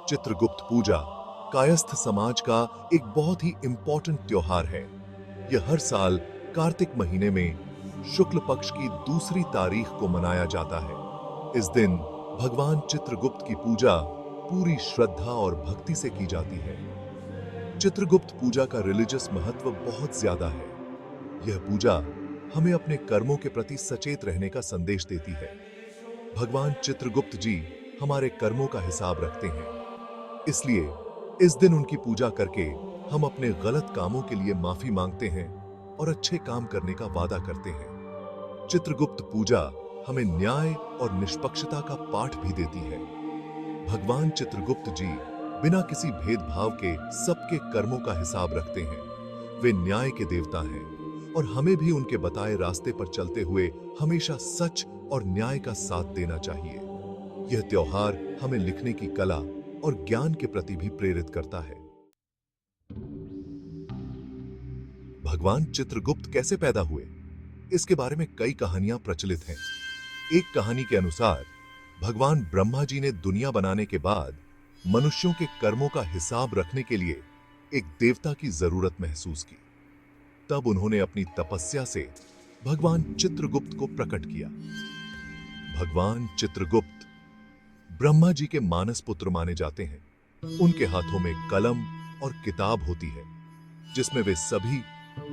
चित्रगुप्त पूजा कायस्थ समाज का एक बहुत ही इंपॉर्टेंट त्योहार है। यह हर साल कार्तिक महीने में शुक्ल पक्ष की दूसरी तारीख को मनाया जाता है। इस दिन भगवान चित्रगुप्त की पूजा पूरी श्रद्धा और भक्ति से की जाती है। चित्रगुप्त पूजा का रिलीजियस महत्व बहुत ज्यादा है। यह पूजा हमें अपने कर्मों के प्रति सचेत रहने का संदेश देती है। भगवान चित्रगुप्त जी हमारे कर्मों का हिसाब रखते हैं, इसलिए इस दिन उनकी पूजा करके हम अपने गलत कामों के लिए माफी मांगते हैं और अच्छे काम करने का वादा करते हैं। चित्रगुप्त पूजा हमें न्याय और निष्पक्षता का पाठ भी देती है। भगवान चित्रगुप्त जी बिना किसी भेदभाव के सबके कर्मों का हिसाब रखते हैं। वे न्याय के देवता हैं और हमें भी उनके बताए रास्ते पर चलते हुए हमेशा सच और न्याय का साथ देना चाहिए। यह त्योहार हमें लिखने की कला और ज्ञान के प्रति भी प्रेरित करता है। भगवान चित्रगुप्त कैसे पैदा हुए, इसके बारे में कई कहानियां प्रचलित हैं। एक कहानी के अनुसार भगवान ब्रह्मा जी ने दुनिया बनाने के बाद मनुष्यों के कर्मों का हिसाब रखने के लिए एक देवता की जरूरत महसूस की। तब उन्होंने अपनी तपस्या से भगवान चित्रगुप्त को प्रकट किया। भगवान चित्रगुप्त ब्रह्मा जी के मानस पुत्र माने जाते हैं। उनके हाथों में कलम और किताब होती है, जिसमें वे सभी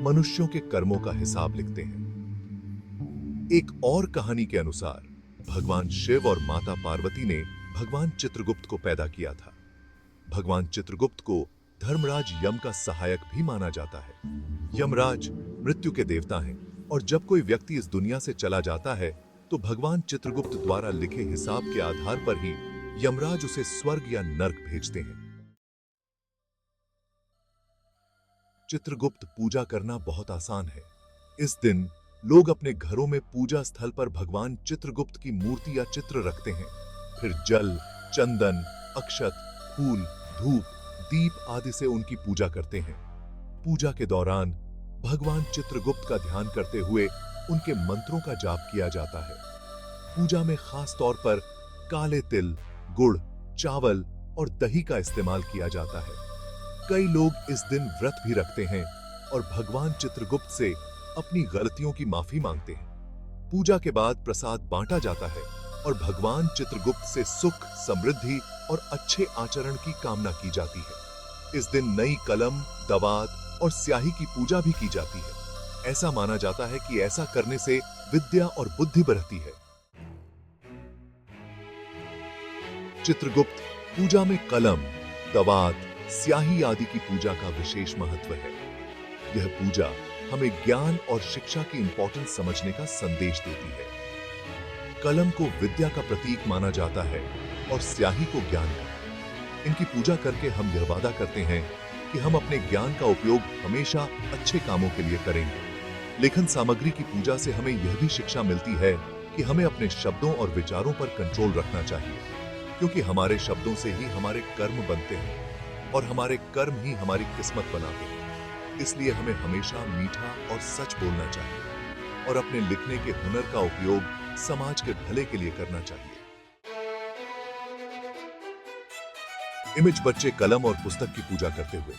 मनुष्यों के कर्मों का हिसाब लिखते हैं। एक और कहानी के अनुसार भगवान शिव और माता पार्वती ने भगवान चित्रगुप्त को पैदा किया था। भगवान चित्रगुप्त को धर्मराज यम का सहायक भी माना जाता है। यमराज मृत्यु के देवता हैं और जब कोई व्यक्ति इस दुनिया से चला जाता है तो भगवान चित्रगुप्त द्वारा लिखे हिसाब के आधार पर ही यमराज उसे स्वर्ग या नर्क भेजते हैं। चित्रगुप्त पूजा करना बहुत आसान है। इस दिन लोग अपने घरों में पूजा स्थल पर भगवान चित्रगुप्त की मूर्ति या चित्र रखते हैं। फिर जल, चंदन, अक्षत, फूल, धूप, दीप आदि से उनकी पूजा करते हैं। पूजा के दौरान भगवान चित्रगुप्त का ध्यान करते हुए उनके मंत्रों का जाप किया जाता है। पूजा में खास तौर पर काले तिल, गुड़, चावल और दही का इस्तेमाल किया जाता है। कई लोग इस दिन व्रत भी रखते हैं और भगवान चित्रगुप्त से अपनी गलतियों की माफी मांगते हैं। पूजा के बाद प्रसाद बांटा जाता है और भगवान चित्रगुप्त से सुख, समृद्धि और अच्छे आचरण की कामना की जाती है। इस दिन नई कलम, दवात और स्याही की पूजा भी की जाती है। ऐसा माना जाता है कि ऐसा करने से विद्या और बुद्धि बढ़ती है। चित्रगुप्त पूजा में कलम, दवात, स्याही आदि की पूजा का विशेष महत्व है। यह पूजा हमें ज्ञान और शिक्षा की इंपॉर्टेंस समझने का संदेश देती है। कलम को विद्या का प्रतीक माना जाता है और स्याही को ज्ञान का। इनकी पूजा करके हम यह वादा करते हैं कि हम अपने ज्ञान का उपयोग हमेशा अच्छे कामों के लिए करेंगे। लेखन सामग्री की पूजा से हमें यह भी शिक्षा मिलती है कि हमें अपने शब्दों और विचारों पर कंट्रोल रखना चाहिए, क्योंकि हमारे शब्दों से ही हमारे कर्म बनते हैं और हमारे कर्म ही हमारी किस्मत बनाते हैं। इसलिए हमें हमेशा मीठा और सच बोलना चाहिए और अपने लिखने के हुनर का उपयोग समाज के भले के लिए करना चाहिए। इमेज बच्चे कलम और पुस्तक की पूजा करते हुए